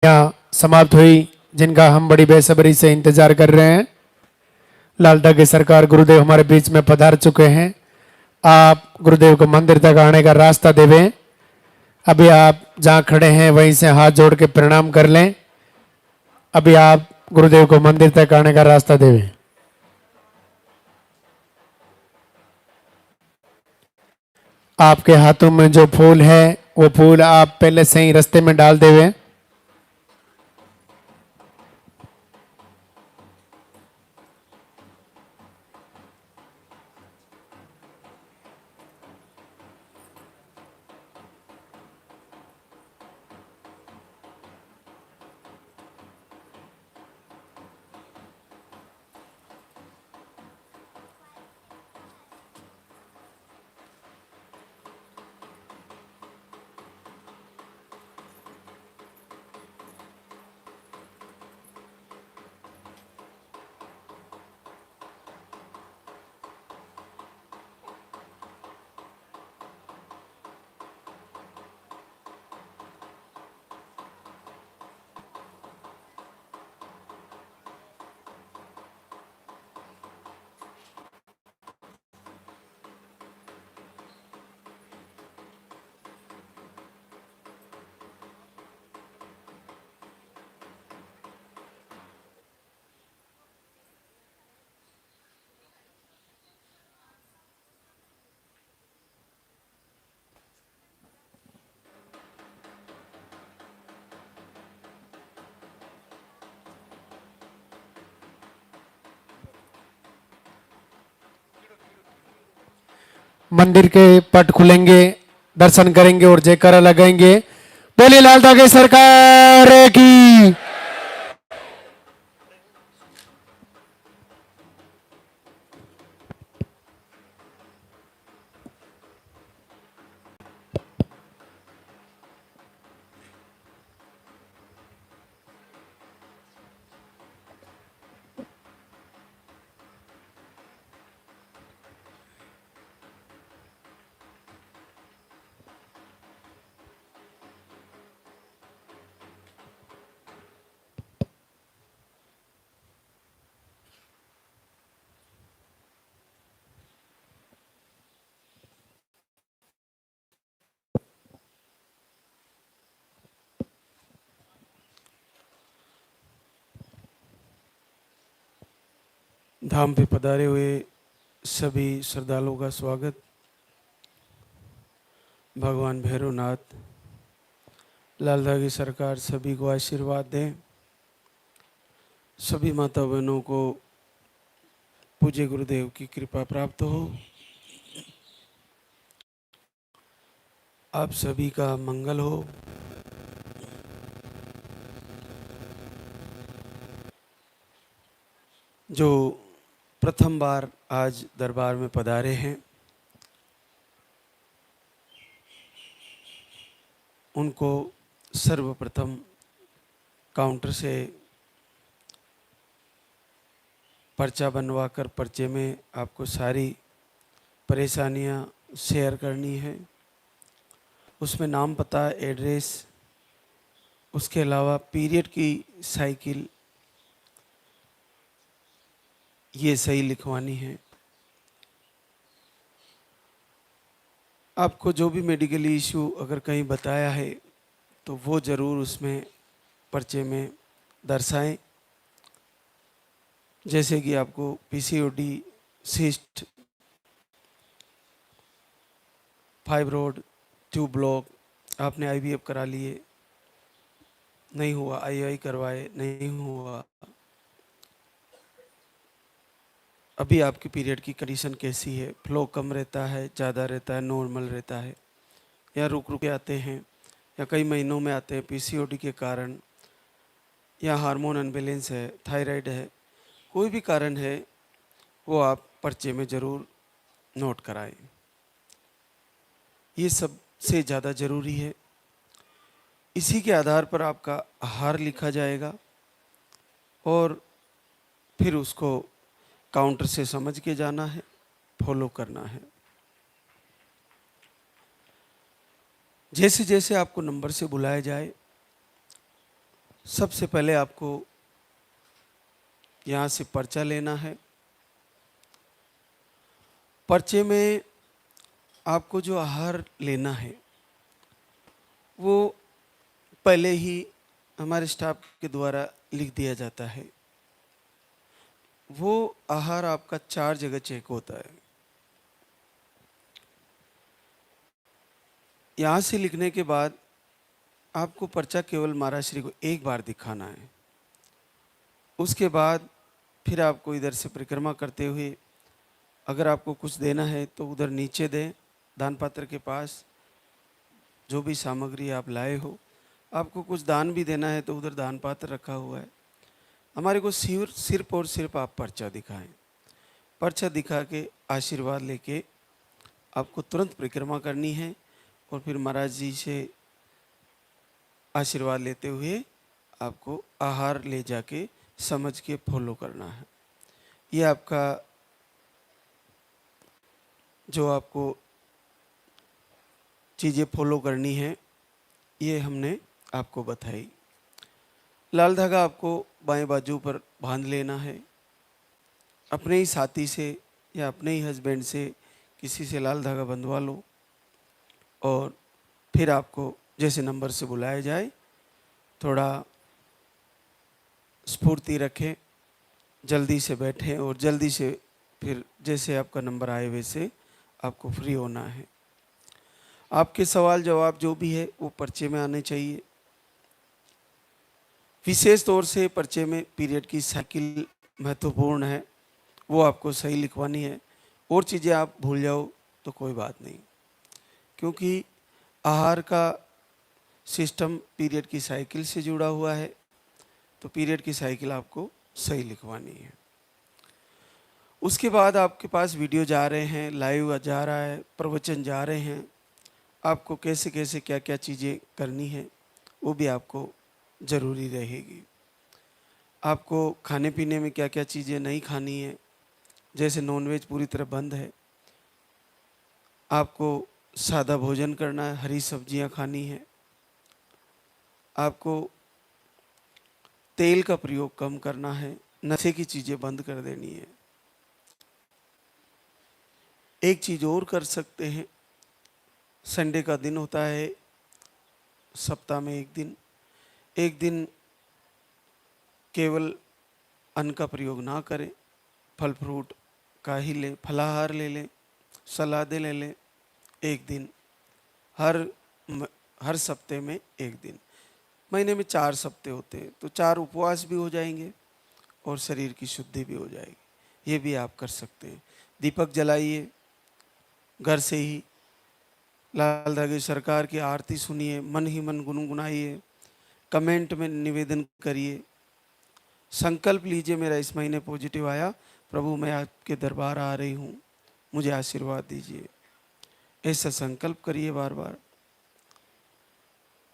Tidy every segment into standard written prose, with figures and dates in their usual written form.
यहाँ समाप्त हुई, जिनका हम बड़ी बेसब्री से इंतजार कर रहे हैं। लालटा की सरकार गुरुदेव हमारे बीच में पधार चुके हैं। आप गुरुदेव को मंदिर तक आने का रास्ता देवें। अभी आप जहाँ खड़े हैं वहीं से हाथ जोड़ के प्रणाम कर लें। अभी आप गुरुदेव को मंदिर तक आने का रास्ता देवें। आपके हाथों में जो फूल है वो फूल आप पहले से ही रास्ते में डाल देवें। मंदिर के पट खुलेंगे, दर्शन करेंगे और जयकारा लगाएंगे। बोलिए लालटा की सरकार की। धाम पे पधारे हुए सभी श्रद्धालुओं का स्वागत। भगवान भैरवनाथ, लालधा की सरकार सभी को आशीर्वाद दें। सभी माता बहनों को पूज्य गुरुदेव की कृपा प्राप्त हो। आप सभी का मंगल हो। जो प्रथम बार आज दरबार में पधारे हैं उनको सर्वप्रथम काउंटर से पर्चा बनवाकर पर्चे में आपको सारी परेशानियां शेयर करनी है। उसमें नाम, पता, एड्रेस, उसके अलावा पीरियड की साइकिल ये सही लिखवानी है। आपको जो भी मेडिकल इशू अगर कहीं बताया है तो वो ज़रूर उसमें पर्चे में दर्शाएं। जैसे कि आपको पीसीओडी, सिस्ट, फाइब्रोड, ट्यूब ब्लॉक, आपने आईवीएफ करा लिए नहीं हुआ, आईआई करवाए नहीं हुआ, अभी आपकी पीरियड की कंडीशन कैसी है, फ्लो कम रहता है, ज़्यादा रहता है, नॉर्मल रहता है, या रुक रुक के आते हैं, या कई महीनों में आते हैं पीसीओडी के कारण, या हार्मोन अनबैलेंस है, थायराइड है, कोई भी कारण है वो आप पर्चे में ज़रूर नोट कराएं। ये सबसे ज़्यादा ज़रूरी है। इसी के आधार पर आपका आहार लिखा जाएगा और फिर उसको काउंटर से समझ के जाना है, फॉलो करना है। जैसे जैसे आपको नंबर से बुलाया जाए सबसे पहले आपको यहाँ से पर्चा लेना है। पर्चे में आपको जो आहार लेना है वो पहले ही हमारे स्टाफ के द्वारा लिख दिया जाता है। वो आहार आपका 4 जगह चेक होता है। यहाँ से लिखने के बाद आपको पर्चा केवल महाराज श्री को एक बार दिखाना है। उसके बाद फिर आपको इधर से परिक्रमा करते हुए अगर आपको कुछ देना है तो उधर नीचे दें, दान पात्र के पास जो भी सामग्री आप लाए हो। आपको कुछ दान भी देना है तो उधर दान पात्र रखा हुआ है। हमारे को सिर्फ और सिर्फ आप पर्चा दिखाएं। पर्चा दिखा के आशीर्वाद लेके आपको तुरंत परिक्रमा करनी है और फिर महाराज जी से आशीर्वाद लेते हुए आपको आहार ले जाके समझ के फॉलो करना है। ये आपका जो आपको चीज़ें फॉलो करनी है ये हमने आपको बताई। लाल धागा आपको बाएं बाजू पर बांध लेना है। अपने ही साथी से या अपने ही हस्बैंड से किसी से लाल धागा बंधवा लो और फिर आपको जैसे नंबर से बुलाया जाए थोड़ा स्फूर्ति रखें, जल्दी से बैठें और जल्दी से फिर जैसे आपका नंबर आए वैसे आपको फ्री होना है। आपके सवाल जवाब जो भी है वो पर्चे में आने चाहिए। विशेष तौर से पर्चे में पीरियड की साइकिल महत्वपूर्ण है, वो आपको सही लिखवानी है। और चीज़ें आप भूल जाओ तो कोई बात नहीं, क्योंकि आहार का सिस्टम पीरियड की साइकिल से जुड़ा हुआ है, तो पीरियड की साइकिल आपको सही लिखवानी है। उसके बाद आपके पास वीडियो जा रहे हैं, लाइव जा रहा है, प्रवचन जा रहे हैं, आपको कैसे कैसे क्या क्या चीज़ें करनी है वो भी आपको ज़रूरी रहेगी। आपको खाने पीने में क्या क्या चीज़ें नहीं खानी है, जैसे नॉनवेज पूरी तरह बंद है। आपको सादा भोजन करना है, हरी सब्जियां खानी है। आपको तेल का प्रयोग कम करना है, नशे की चीज़ें बंद कर देनी है। एक चीज़ और कर सकते हैं, संडे का दिन होता है सप्ताह में एक दिन केवल अन्न का प्रयोग ना करें, फल फ्रूट का ही लें, फलाहार ले लें, सलादें ले लें। एक दिन हर सप्ते में एक दिन, महीने में 4 सप्ते होते हैं तो 4 उपवास भी हो जाएंगे और शरीर की शुद्धि भी हो जाएगी। ये भी आप कर सकते हैं। दीपक जलाइए घर से ही, लाल धागे सरकार की आरती सुनिए, मन ही मन गुनगुनाइए, कमेंट में निवेदन करिए, संकल्प लीजिए मेरा इस महीने पॉजिटिव आया, प्रभु मैं आपके दरबार आ रही हूँ, मुझे आशीर्वाद दीजिए। ऐसा संकल्प करिए बार बार।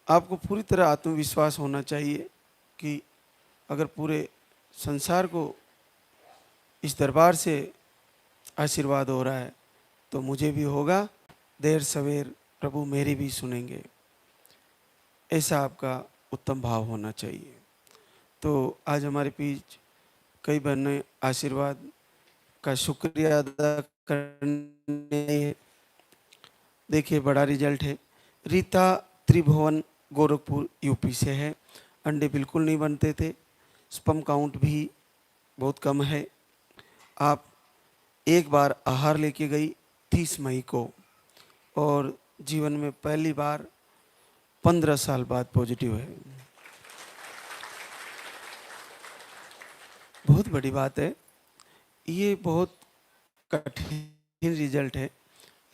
आपको पूरी तरह आत्मविश्वास होना चाहिए कि अगर पूरे संसार को इस दरबार से आशीर्वाद हो रहा है तो मुझे भी होगा, देर सवेर प्रभु मेरी भी सुनेंगे। ऐसा आपका उत्तम भाव होना चाहिए। तो आज हमारे बीच कई बहनें आशीर्वाद का शुक्रिया अदा करने। देखिए बड़ा रिजल्ट है। रीता त्रिभुवन गोरखपुर यूपी से है। अंडे बिल्कुल नहीं बनते थे, स्पर्म काउंट भी बहुत कम है। आप एक बार आहार लेके गई 30 मई को और जीवन में पहली बार 15 साल बाद पॉजिटिव है। बहुत बड़ी बात है। ये बहुत कठिन रिजल्ट है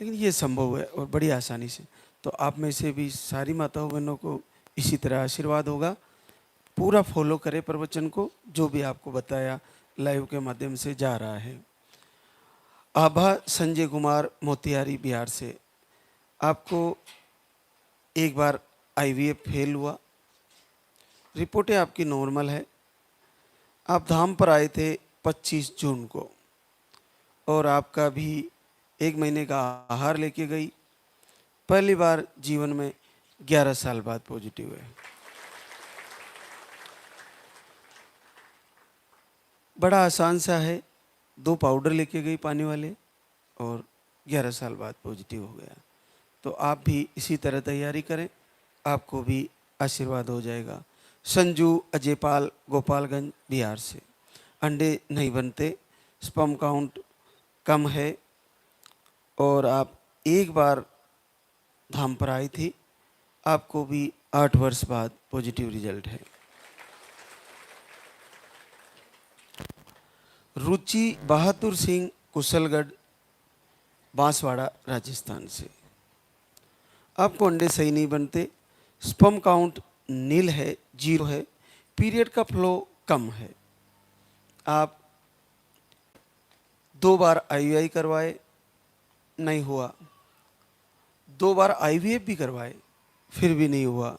लेकिन ये संभव है और बड़ी आसानी से। तो आप में से भी सारी माताओं बहनों को इसी तरह आशीर्वाद होगा। पूरा फॉलो करें प्रवचन को, जो भी आपको बताया लाइव के माध्यम से जा रहा है। आभा संजय कुमार मोतिहारी बिहार से, आपको एक बार IVF फेल हुआ, रिपोर्टें आपकी नॉर्मल है। आप धाम पर आए थे 25 जून को और आपका भी 1 महीने का आहार लेके गई, पहली बार जीवन में 11 साल बाद पॉजिटिव है। बड़ा आसान सा है, 2 पाउडर लेके गई पानी वाले और 11 साल बाद पॉजिटिव हो गया। तो आप भी इसी तरह तैयारी करें, आपको भी आशीर्वाद हो जाएगा। संजू अजयपाल, गोपालगंज, बिहार से। अंडे नहीं बनते, स्पर्म काउंट कम है और आप एक बार धाम पर आई थी, आपको भी 8 वर्ष बाद पॉजिटिव रिजल्ट है। रुचि बहादुर सिंह, कुशलगढ़, बांसवाड़ा, राजस्थान से। आपको अंडे सही नहीं बनते, स्पर्म काउंट नील है, 0 है, पीरियड का फ्लो कम है। आप 2 बार IUI करवाए, नहीं हुआ। 2 बार IVF भी करवाए, फिर भी नहीं हुआ।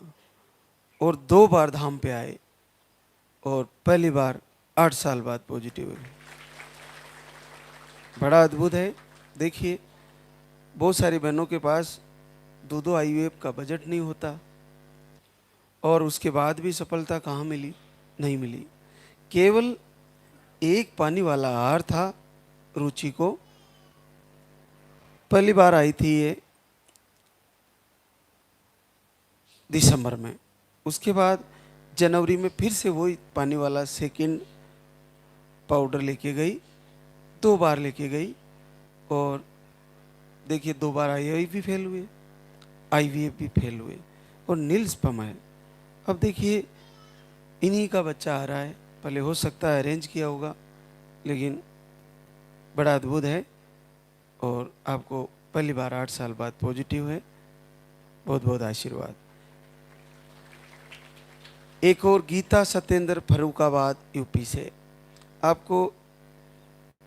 और 2 बार धाम पे आए और पहली बार 8 साल बाद पॉजिटिव हुए। बड़ा अद्भुत है। देखिए, बहुत सारी बहनों के पास 2 IVF का बजट नहीं होता और उसके बाद भी सफलता कहाँ मिली? नहीं मिली। केवल एक पानी वाला आहार था रुचि को। पहली बार आई थी ये दिसंबर में, उसके बाद जनवरी में फिर से वही पानी वाला सेकंड पाउडर लेके गई, 2 बार लेके गई और देखिए 2 बार IUI भी फेल हुए, IVF भी फेल हुए और नील स्पर्म है। अब देखिए इन्हीं का बच्चा आ रहा है, पहले हो सकता है अरेंज किया होगा, लेकिन बड़ा अद्भुत है और आपको पहली बार 8 साल बाद पॉजिटिव है। बहुत बहुत आशीर्वाद। एक और गीता सत्येंद्र, फर्रुखाबाद, यूपी से। आपको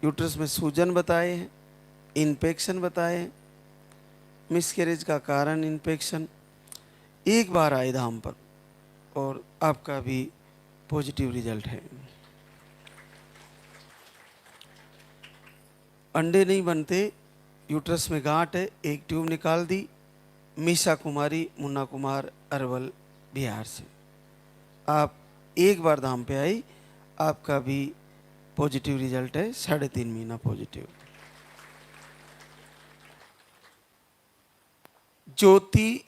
यूट्रस में सूजन बताए हैं, इन्फेक्शन बताए हैं, मिसकैरेज का कारण इन्फेक्शन। एक बार आए धाम पर और आपका भी पॉजिटिव रिजल्ट है। अंडे नहीं बनते, यूट्रस में गांठ है, एक ट्यूब निकाल दी। मीसा कुमारी, मुन्ना कुमार, अरवल, बिहार से। आप एक बार धाम पे आई, आपका भी पॉजिटिव रिजल्ट है, 3.5 महीना पॉजिटिव। ज्योति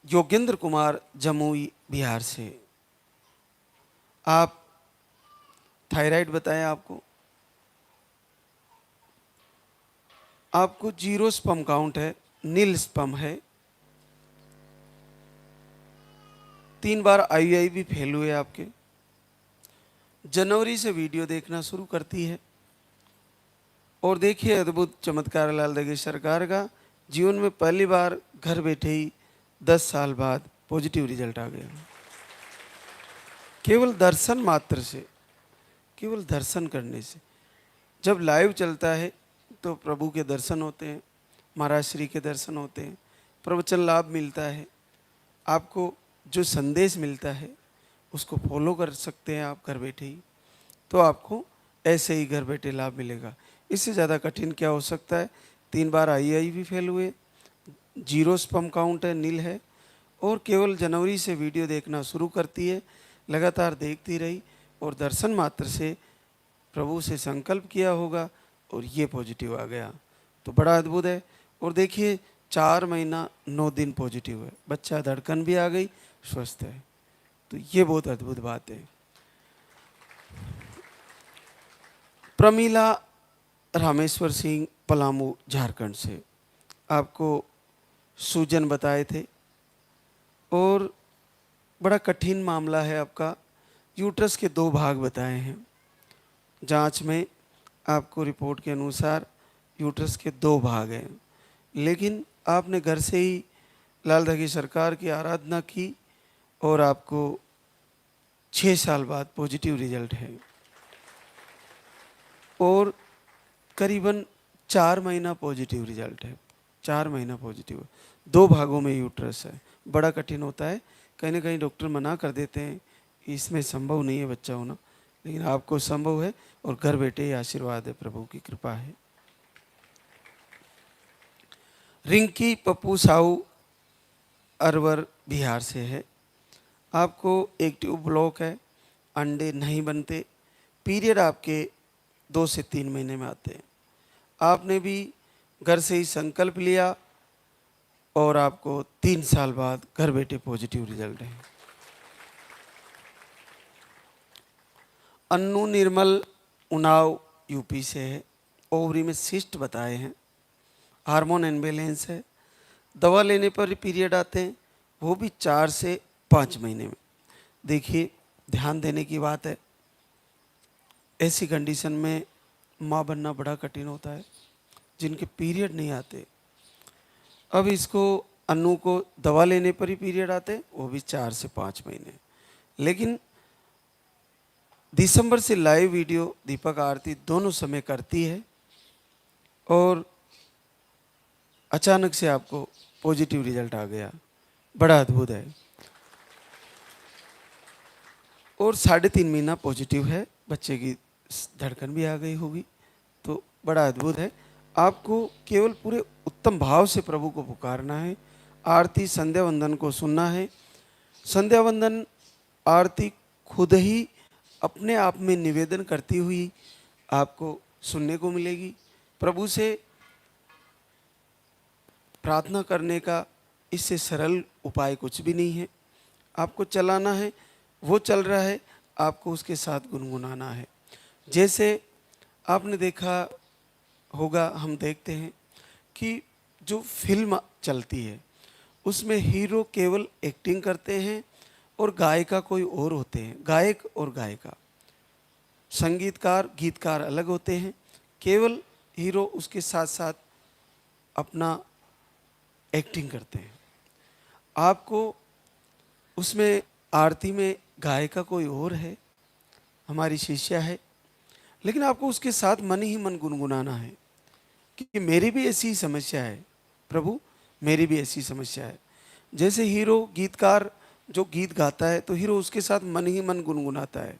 योगेंद्र कुमार, जमुई, बिहार से। आप थायराइड बताया आपको 0 स्पर्म काउंट है, नील स्पर्म है, 3 बार IUI भी फेल हुए आपके। जनवरी से वीडियो देखना शुरू करती है और देखिए अद्भुत चमत्कार लाल दगे सरकार का। जीवन में पहली बार घर बैठे ही 10 साल बाद पॉजिटिव रिजल्ट आ गया। केवल दर्शन मात्र से, केवल दर्शन करने से। जब लाइव चलता है तो प्रभु के दर्शन होते हैं, महाराज श्री के दर्शन होते हैं, प्रवचन लाभ मिलता है। आपको जो संदेश मिलता है उसको फॉलो कर सकते हैं आप घर बैठे ही, तो आपको ऐसे ही घर बैठे लाभ मिलेगा। इससे ज़्यादा कठिन क्या हो सकता है? 3 बार IUI भी फेल हुए, 0 स्पर्म काउंट है, नील है, और केवल जनवरी से वीडियो देखना शुरू करती है, लगातार देखती रही और दर्शन मात्र से प्रभु से संकल्प किया होगा और ये पॉजिटिव आ गया। तो बड़ा अद्भुत है। और देखिए 4 महीना 9 दिन पॉजिटिव है, बच्चा धड़कन भी आ गई, स्वस्थ है। तो ये बहुत अद्भुत बात है। प्रमीला रामेश्वर सिंह, पलामू, झारखंड से। आपको सूजन बताए थे और बड़ा कठिन मामला है आपका। यूट्रस के 2 भाग बताए हैं। जांच में आपको रिपोर्ट के अनुसार यूट्रस के 2 भाग हैं, लेकिन आपने घर से ही लाल दगी सरकार की आराधना की और आपको 6 साल बाद पॉजिटिव रिजल्ट है और करीबन 4 महीना पॉजिटिव रिजल्ट है। 4 महीना पॉजिटिव, 2 भागों में यूट्रस है। बड़ा कठिन होता है, कहीं ना कहीं डॉक्टर मना कर देते हैं, इसमें संभव नहीं है बच्चा होना, लेकिन आपको संभव है और घर बैठे ही आशीर्वाद है, प्रभु की कृपा है। रिंकी पप्पू साहू, अरवर, बिहार से है। आपको एक ट्यूब ब्लॉक है, अंडे नहीं बनते, पीरियड आपके 2 से 3 महीने में आते हैं। आपने भी घर से ही संकल्प लिया और आपको 3 साल बाद घर बैठे पॉजिटिव रिजल्ट है। अन्नू निर्मल उन्नाव यूपी से है। ओवरी में सिस्ट बताए हैं, हार्मोन इम्बैलेंस है, दवा लेने पर पीरियड आते हैं, वो भी 4 से 5 महीने में। देखिए, ध्यान देने की बात है, ऐसी कंडीशन में माँ बनना बड़ा कठिन होता है जिनके पीरियड नहीं आते। अब इसको अन्नू को दवा लेने पर ही पीरियड आते हैं, वो भी 4 से 5 महीने। लेकिन दिसंबर से लाइव वीडियो दीपक आरती दोनों समय करती है और अचानक से आपको पॉजिटिव रिजल्ट आ गया, बड़ा अद्भुत है। और 3.5 महीना पॉजिटिव है, बच्चे की धड़कन भी आ गई होगी, तो बड़ा अद्भुत है। आपको केवल पूरे उत्तम भाव से प्रभु को पुकारना है, आरती संध्या वंदन को सुनना है। संध्या वंदन आरती खुद ही अपने आप में निवेदन करती हुई आपको सुनने को मिलेगी। प्रभु से प्रार्थना करने का इससे सरल उपाय कुछ भी नहीं है। आपको चलाना है, वो चल रहा है, आपको उसके साथ गुनगुनाना है। जैसे आपने देखा होगा, हम देखते हैं कि जो फिल्म चलती है उसमें हीरो केवल एक्टिंग करते हैं और गायिका कोई और होते हैं, गायक और गायिका, संगीतकार गीतकार अलग होते हैं। केवल हीरो उसके साथ साथ अपना एक्टिंग करते हैं। आपको उसमें आरती में गायिका कोई और है, हमारी शिष्या है, लेकिन आपको उसके साथ मन ही मन गुनगुनाना है कि मेरी भी ऐसी समस्या है प्रभु, मेरी भी ऐसी समस्या है। जैसे हीरो गीतकार जो गीत गाता है तो हीरो उसके साथ मन ही मन गुनगुनाता है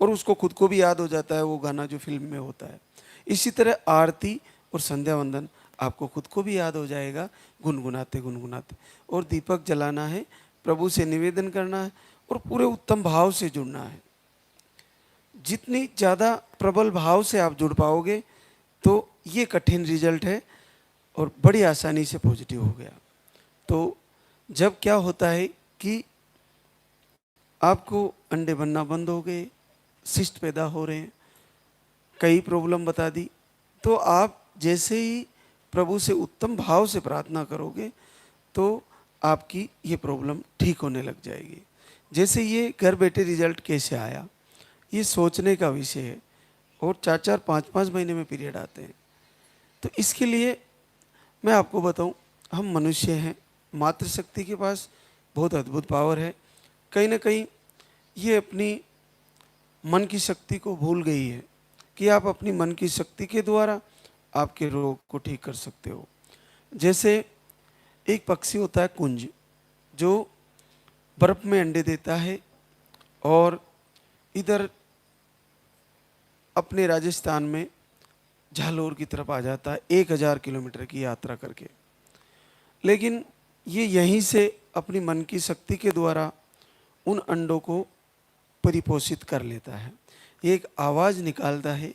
और उसको खुद को भी याद हो जाता है वो गाना जो फिल्म में होता है। इसी तरह आरती और संध्या वंदन आपको खुद को भी याद हो जाएगा गुनगुनाते गुनगुनाते। और दीपक जलाना है, प्रभु से निवेदन करना है और पूरे उत्तम भाव से जुड़ना है। जितनी ज़्यादा प्रबल भाव से आप जुड़ पाओगे तो ये कठिन रिजल्ट है और बड़ी आसानी से पॉजिटिव हो गया। तो जब क्या होता है कि आपको अंडे बनना बंद हो गए, सिस्ट पैदा हो रहे हैं, कई प्रॉब्लम बता दी, तो आप जैसे ही प्रभु से उत्तम भाव से प्रार्थना करोगे तो आपकी ये प्रॉब्लम ठीक होने लग जाएगी। जैसे ये घर बैठे रिजल्ट कैसे आया, ये सोचने का विषय है और 4-4 5-5 महीने में पीरियड आते हैं। तो इसके लिए मैं आपको बताऊं, हम मनुष्य हैं, मातृशक्ति के पास बहुत अद्भुत पावर है। कहीं ना कहीं ये अपनी मन की शक्ति को भूल गई है कि आप अपनी मन की शक्ति के द्वारा आपके रोग को ठीक कर सकते हो। जैसे एक पक्षी होता है कुंज, जो बर्फ में अंडे देता है और इधर अपने राजस्थान में झालोर की तरफ आ जाता है 1000 किलोमीटर की यात्रा करके। लेकिन ये यहीं से अपनी मन की शक्ति के द्वारा उन अंडों को परिपोषित कर लेता है। ये एक आवाज़ निकालता है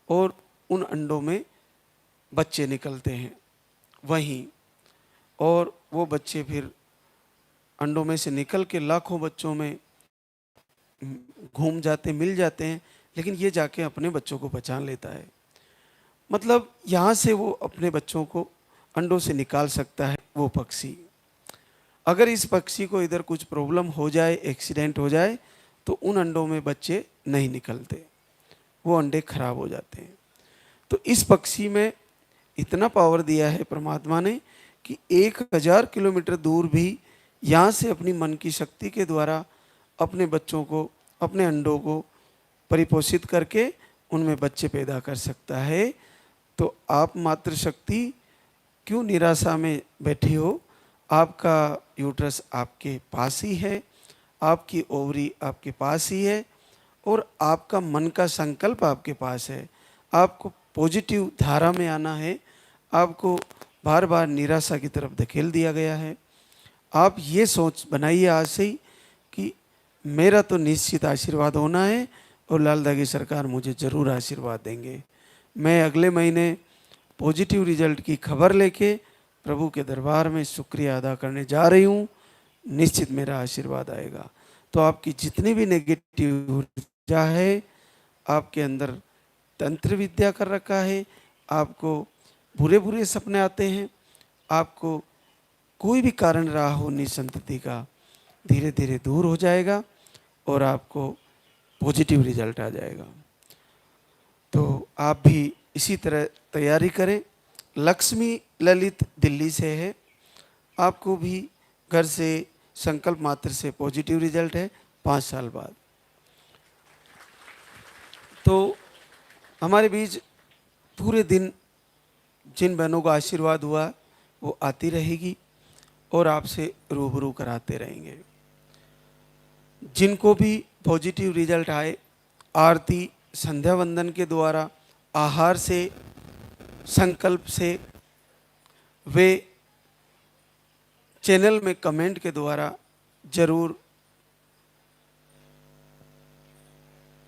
और उन अंडों में बच्चे निकलते हैं वहीं, और वो बच्चे फिर अंडों में से निकल के लाखों बच्चों में घूम जाते, मिल जाते हैं, लेकिन ये जाके अपने बच्चों को पहचान लेता है। मतलब यहाँ से वो अपने बच्चों को अंडों से निकाल सकता है वो पक्षी। अगर इस पक्षी को इधर कुछ प्रॉब्लम हो जाए, एक्सीडेंट हो जाए, तो उन अंडों में बच्चे नहीं निकलते, वो अंडे खराब हो जाते हैं। तो इस पक्षी में इतना पावर दिया है परमात्मा ने कि 1000 किलोमीटर दूर भी यहाँ से अपनी मन की शक्ति के द्वारा अपने बच्चों को, अपने अंडों को परिपोषित करके उनमें बच्चे पैदा कर सकता है। तो आप मातृशक्ति क्यों निराशा में बैठी हो? आपका यूट्रस आपके पास ही है, आपकी ओवरी आपके पास ही है और आपका मन का संकल्प आपके पास है। आपको पॉजिटिव धारा में आना है, आपको बार बार निराशा की तरफ धकेल दिया गया है। आप ये सोच बनाइए आज से ही कि मेरा तो निश्चित आशीर्वाद होना है और लाल धागे सरकार मुझे ज़रूर आशीर्वाद देंगे। मैं अगले महीने पॉजिटिव रिजल्ट की खबर लेके प्रभु के दरबार में शुक्रिया अदा करने जा रही हूँ। निश्चित मेरा आशीर्वाद आएगा। तो आपकी जितनी भी नेगेटिव ऊर्जा है, आपके अंदर तंत्र विद्या कर रखा है, आपको बुरे बुरे सपने आते हैं, आपको कोई भी कारण रहा हो निसंतति का, धीरे धीरे दूर हो जाएगा और आपको पॉजिटिव रिजल्ट आ जाएगा। तो आप भी इसी तरह तैयारी करें। लक्ष्मी ललित दिल्ली से है, आपको भी घर से संकल्प मात्र से पॉजिटिव रिजल्ट है 5 साल बाद। तो हमारे बीच पूरे दिन जिन बहनों का आशीर्वाद हुआ वो आती रहेगी और आपसे रूबरू कराते रहेंगे। जिनको भी पॉजिटिव रिजल्ट आए, आरती संध्या वंदन के द्वारा, आहार से, संकल्प से, वे चैनल में कमेंट के द्वारा जरूर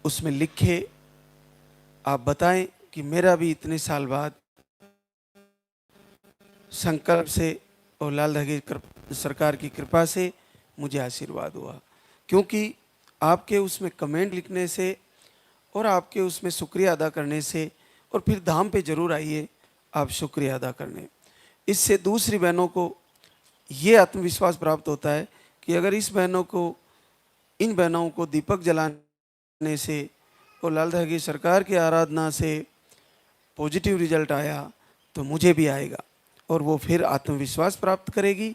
उसमें लिखे, आप बताएं कि मेरा भी इतने साल बाद संकल्प से और लाल धागे सरकार की कृपा से मुझे आशीर्वाद हुआ। क्योंकि आपके उसमें कमेंट लिखने से और आपके उसमें शुक्रिया अदा करने से, और फिर धाम पे जरूर आइए आप शुक्रिया अदा करने, इससे दूसरी बहनों को ये आत्मविश्वास प्राप्त होता है कि अगर इन बहनों को दीपक जलाने से और लाल धागे सरकार की आराधना से पॉजिटिव रिजल्ट आया तो मुझे भी आएगा, और वो फिर आत्मविश्वास प्राप्त करेगी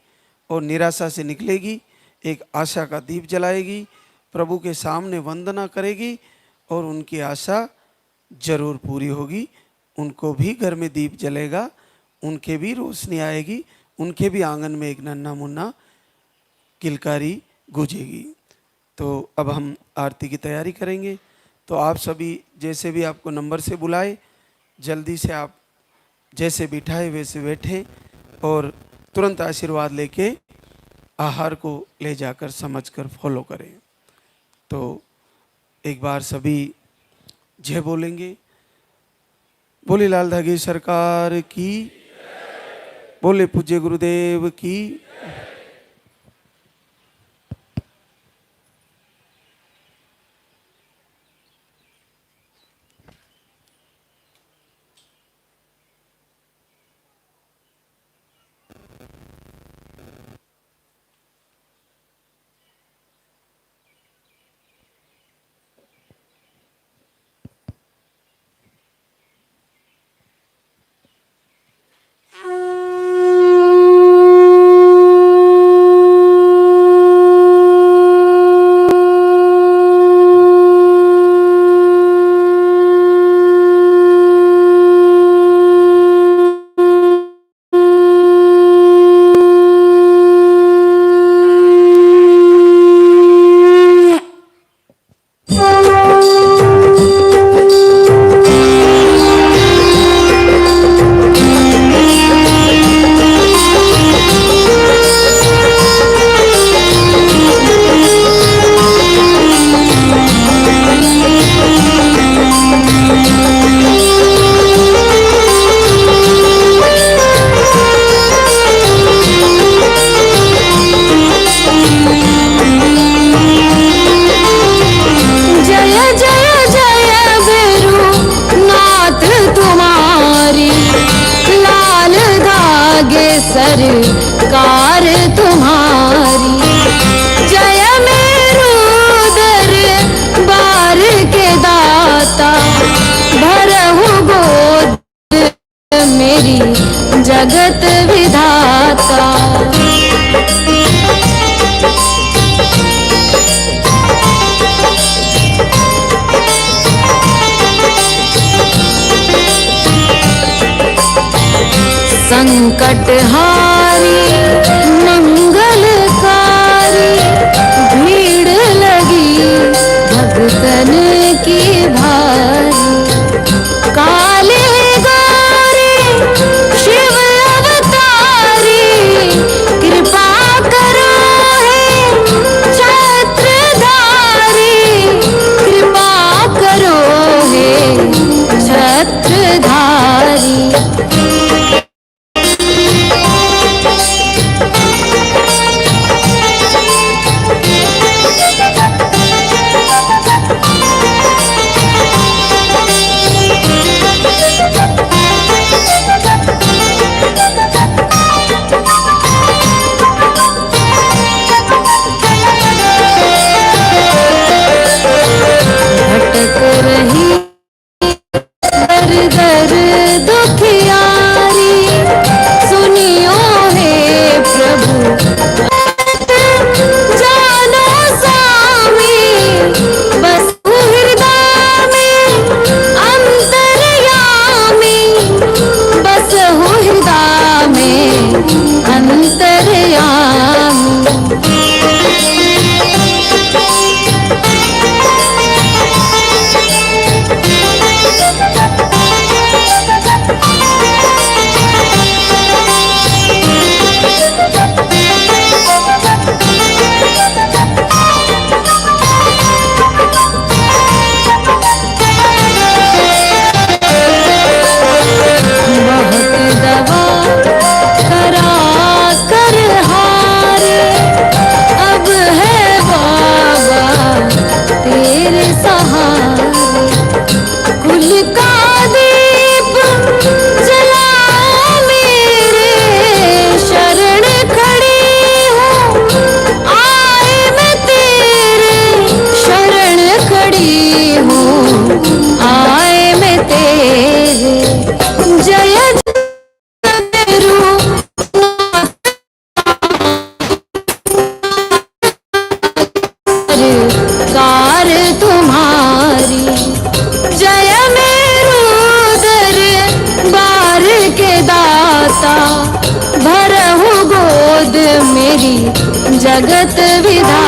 और निराशा से निकलेगी, एक आशा का दीप जलाएगी, प्रभु के सामने वंदना करेगी और उनकी आशा जरूर पूरी होगी। उनको भी घर में दीप जलेगा, उनके भी रोशनी आएगी, उनके भी आंगन में एक नन्हा मुन्ना किलकारी गूंजेगी। तो अब हम आरती की तैयारी करेंगे। तो आप सभी जैसे भी आपको नंबर से बुलाए, जल्दी से आप जैसे बिठाए वैसे बैठे और तुरंत आशीर्वाद लेके आहार को ले जाकर समझकर फॉलो करें। तो एक बार सभी जय बोलेंगे। बोले लाल धागे सरकार की, बोले पूज्य गुरुदेव की। सरकार तुम्हारी। जय मेरू दरबार के दाता, भरहु गोद मेरी जगत विधाता। संकट हारी मंगलकारी, भीड़ लगी भक्तन की भारी। काले गौरी शिव अवतारी, कृपा करो हे छत्रधारी। कृपा तुम्हारी। जय मेरु दरबार के दाता, भरहु गोद मेरी जगत विधाता।